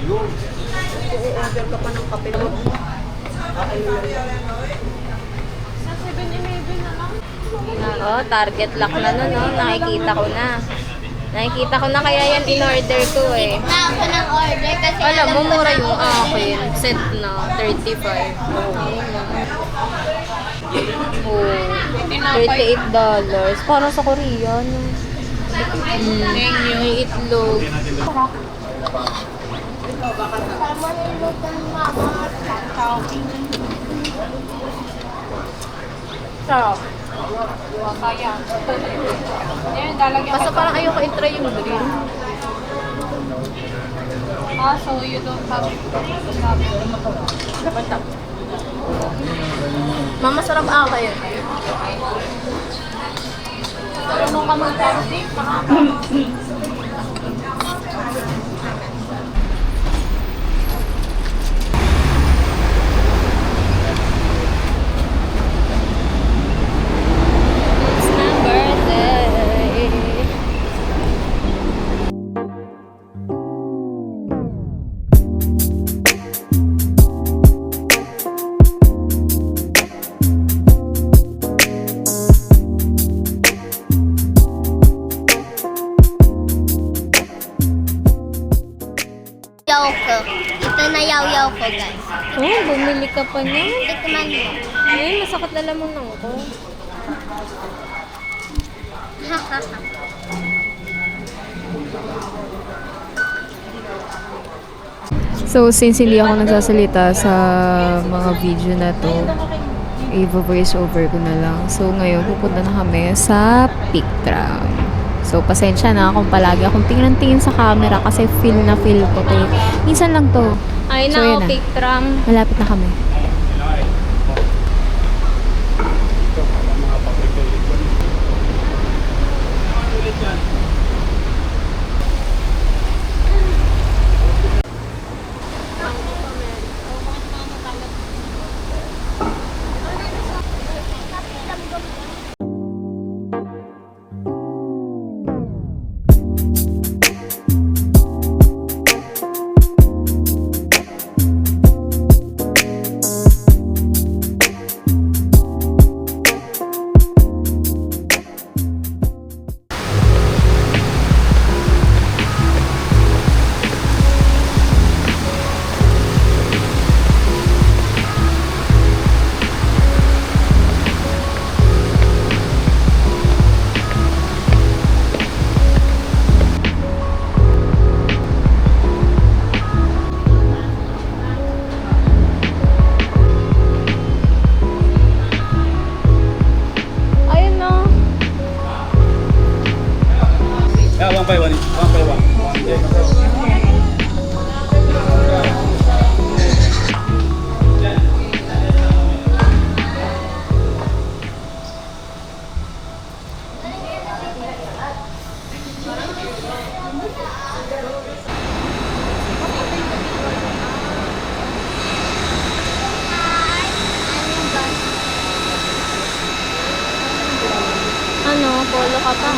I-order ka pa ng kape mo. Sa 7-Eleven na lang. Oh, target lock na nun, no? Nakikita ko na. Nakikita ko na kaya yan in-order ko eh. Na ako ng order kasi Alam mo, mura yung akin. Set na, 35. Oh, $38. Parang sa Korean. May itlog. Sarap. kaya. Yan, lalagyan Basta parang ayoko i-try yung grill. So you don't have Mama, sarap ako yun. marunong ka mag-party. It's my birthday. Yaw ko. Ito na yaw-yaw ko, guys. Oh, bumili ka pa niya. Tikman mo. Ay, masakit na lamang ng ko. So, since hindi ako nagsasalita sa mga video na to, i-voice over ko na lang. So, ngayon, pupunta na kami sa Pictram. So, pasensya na kung palagi akong tingin sa camera kasi feel na feel ko to. Minsan lang to. Ay, So, yun na. Pictram. Malapit na kami. Ayun no. Yeah, one by one. One by one. Ano, polo ka pa.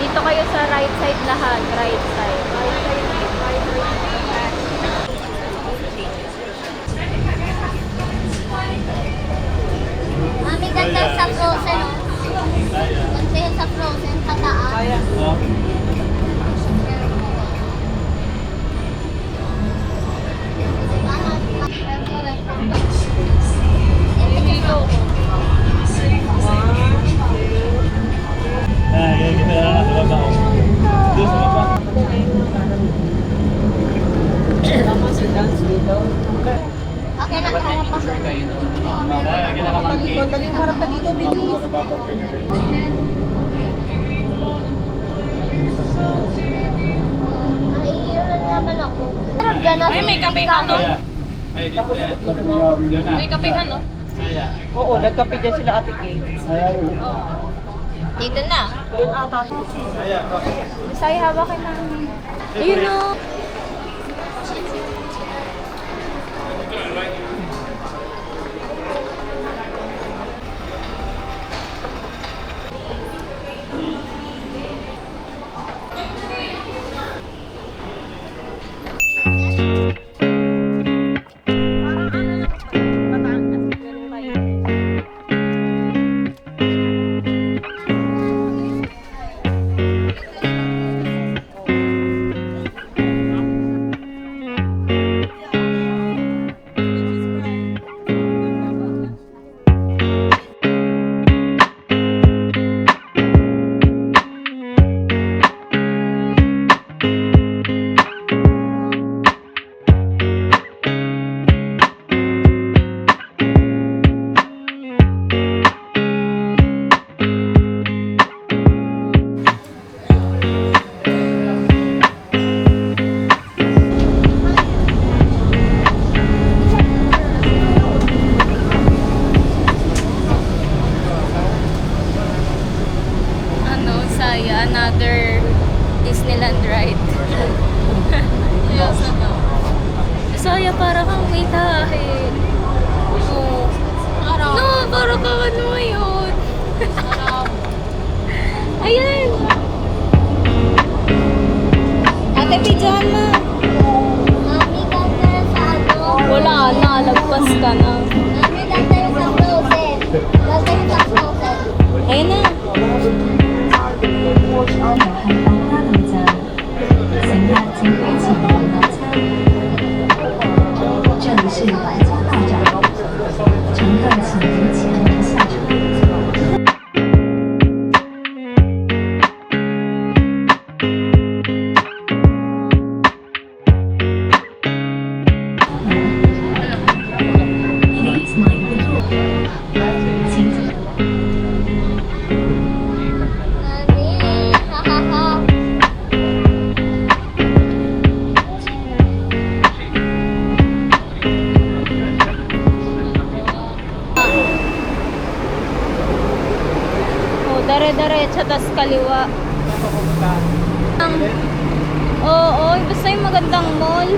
Dito kayo sa right side lahat. Right side. Right side. Right side. Mami, ganda sa frozen. Ganda yun sa frozen, sa taas. Ah, kita na sa baba. Doon sa baba. Okay na, kaya pa. Daling harap na dito, bilis. Naiiran naman ako. Sarap dyan na. Ay, may kape ka, no? Ay, dito yan. May kape ka, no? Oo, nagkape dyan sila Ate Kate. Dito na. Yun ata. Masaya hawakin na. Ayun no. under Disneyland ride. Yes, ano. Saya para kang may tahe. Oo. No, para kang ano yun. Ayan. Ate, pidyahan mo. Mami, ganda sa ano? Wala na, lagpas ka na. Mami, ganda sa Frozen. Ganda sa Frozen. Ayun na. 或是安排开放大等站，乘客请回请回到餐。这里是白家大站，乘客请提前下车。Please mind the door，请。 Mami, hahaha. Oh, dare-diretso, tas kaliwa. Oo, basta yung magandang mall.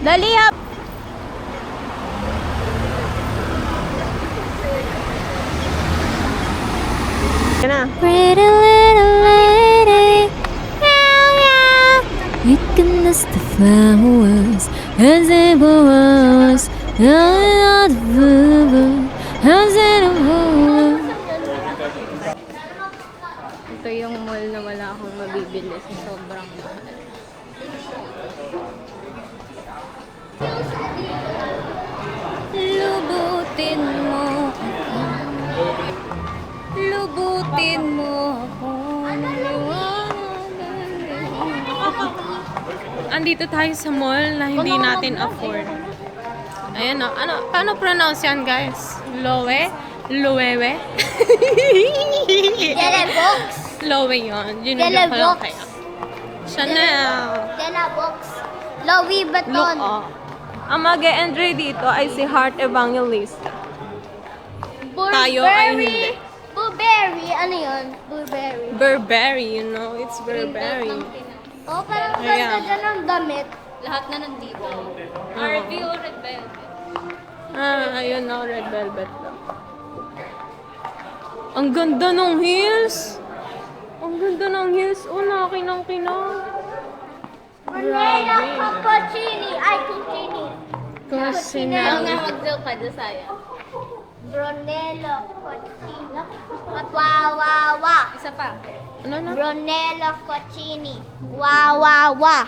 Dali up! Pretty little lady, yeah, yeah. You can miss the flowers as they blow us. Ito yung mall na wala akong mabibili sa sobrang mahal. Lubutin mo ako. Lubutin mo ako. Andito tayo sa mall na hindi natin afford. Ayan o. Paano pronounce yan, guys? Lowe? Loewe? Box. Lowe yun. Yun Yellow yung pala box. kaya. Chanel. Dela Box. Louis Look, Vuitton. oh. Ang mag-e-entry dito ay si Heart Evangelista. Tayo ay hindi. Burberry. Ano yun? Burberry. Burberry, you know? It's Burberry. Oh, parang Ayan. ganda dyan ng damit. Lahat na nandito. RV o Red Velvet? Ayun na, Red Velvet lang. Ang ganda ng heels! Ang ganda ng heels. Oh, nakinang-kinang. Brunella Cappuccini. Ay, Cucini. Kasi Ano na. mag-joke ka doon sa'yo? Brunello Cucini. At wawawa. Isa pa. Ano na? Brunello Cucini. Wawawa.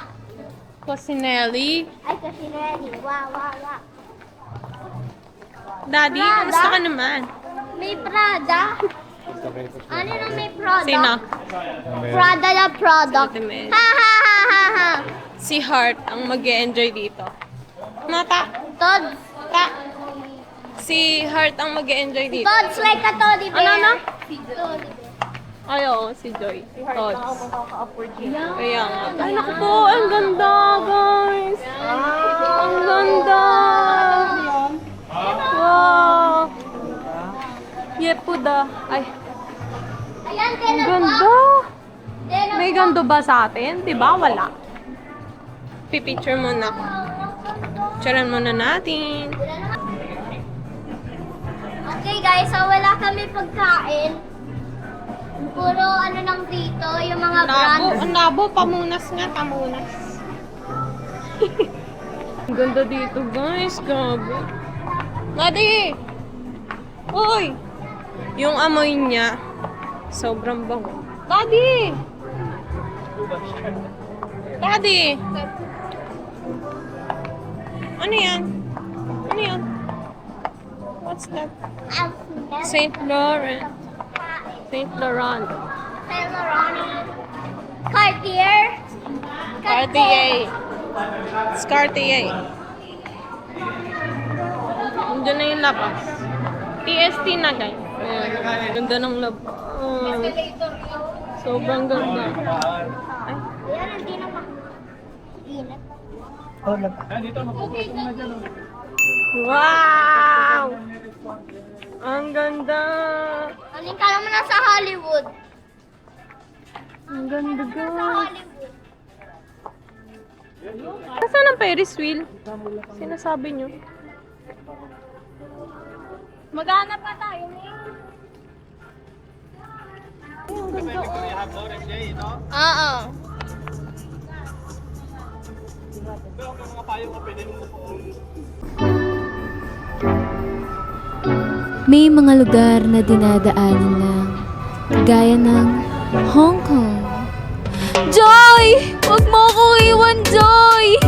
Cosinelli. Ay, Cucinelli. Wawawa. Daddy, Prada? kamusta ka naman? May Prada. Ano na may Prada? Sino? Prada na product. Ultimate. Ha ha ha ha ha. Si Heart ang mag-e-enjoy dito. Mata. Todd. Ta. Si Heart ang mag-e-enjoy dito. Todd's like a teddy bear. Ano? Teddy bear. Ay, oo, si Joy. Tots. Kaya nga. Ay, naku po, ang ganda, guys. Ang ganda. Wow. Yepuda. Ay, Ayan, ang Dela ganda. Box. Dela May Box. ganda ba sa atin? Diba? Wala. Pipicture muna. Picturean muna natin. Okay guys, so wala kami pagkain. Puro ano lang dito, yung mga Labo. brands. Ang labo. Pamunas nga. Pamunas. Ang ganda dito, guys. Gabi. Daddy! Uy! Yung amoy niya, sobrang bango. Daddy! Daddy! Ano yan? Ano yan? What's that? Saint Laurent. Saint Laurent. Saint Laurent. Cartier. Cartier. It's Cartier. Nandiyan na yung labas. TST na guys. Ayan. Ganda ng labas. Sobrang ganda. Ay. Yan, hindi naman. Init. Wow! Ang ganda! Aling ka naman nasa Hollywood. Ang ganda Sa guys. Hollywood. Nasaan ang Ferris wheel? Sinasabi nyo. Maghanap pa tayo. Oo. May mga lugar na dinadaanan lang, gaya ng Hong Kong. Joy! Huwag mo ko iwan, Joy!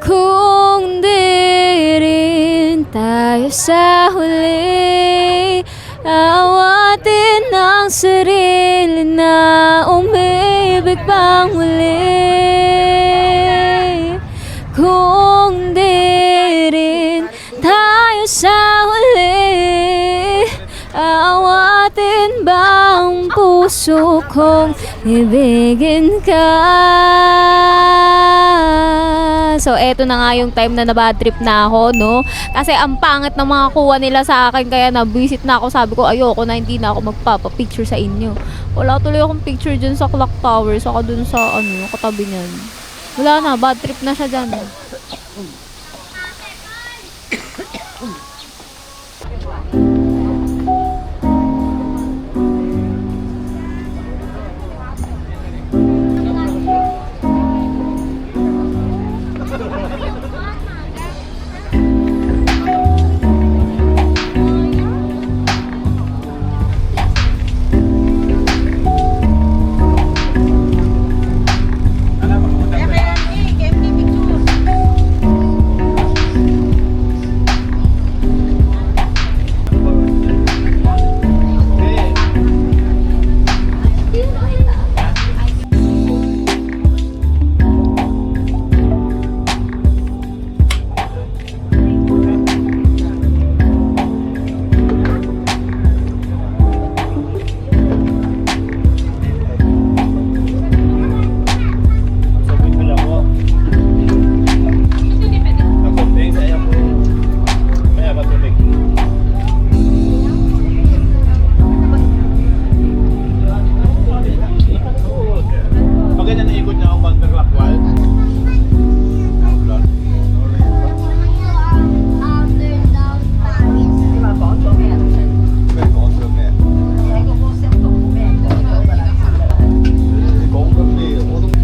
Kung di rin tayo sa huli, awatin ang sarili na umibig pang muli. Kung di rin tayo sa huli, awatin ba ang puso kong ibigin ka? So, eto na nga yung time na nabad trip na ako, no? Kasi ang pangit ng mga kuha nila sa akin, kaya na-visit na ako. Sabi ko, ayoko na, hindi na ako magpapapicture sa inyo. Wala tuloy akong picture dyan sa clock tower, saka dun sa, katabi niyan. Wala na, bad trip na siya dyan.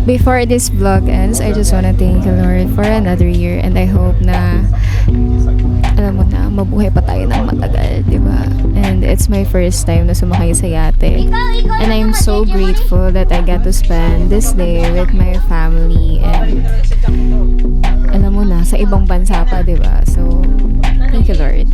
Before this vlog ends, I just wanna thank you, Lord, for another year, and I hope na, alam mo na, mabuhay pa tayo ng matagal, di ba? And it's my first time na sumakay sa yate. And I'm so grateful that I got to spend this day with my family, and alam mo na, sa ibang bansa pa, di ba? So, thank you, Lord.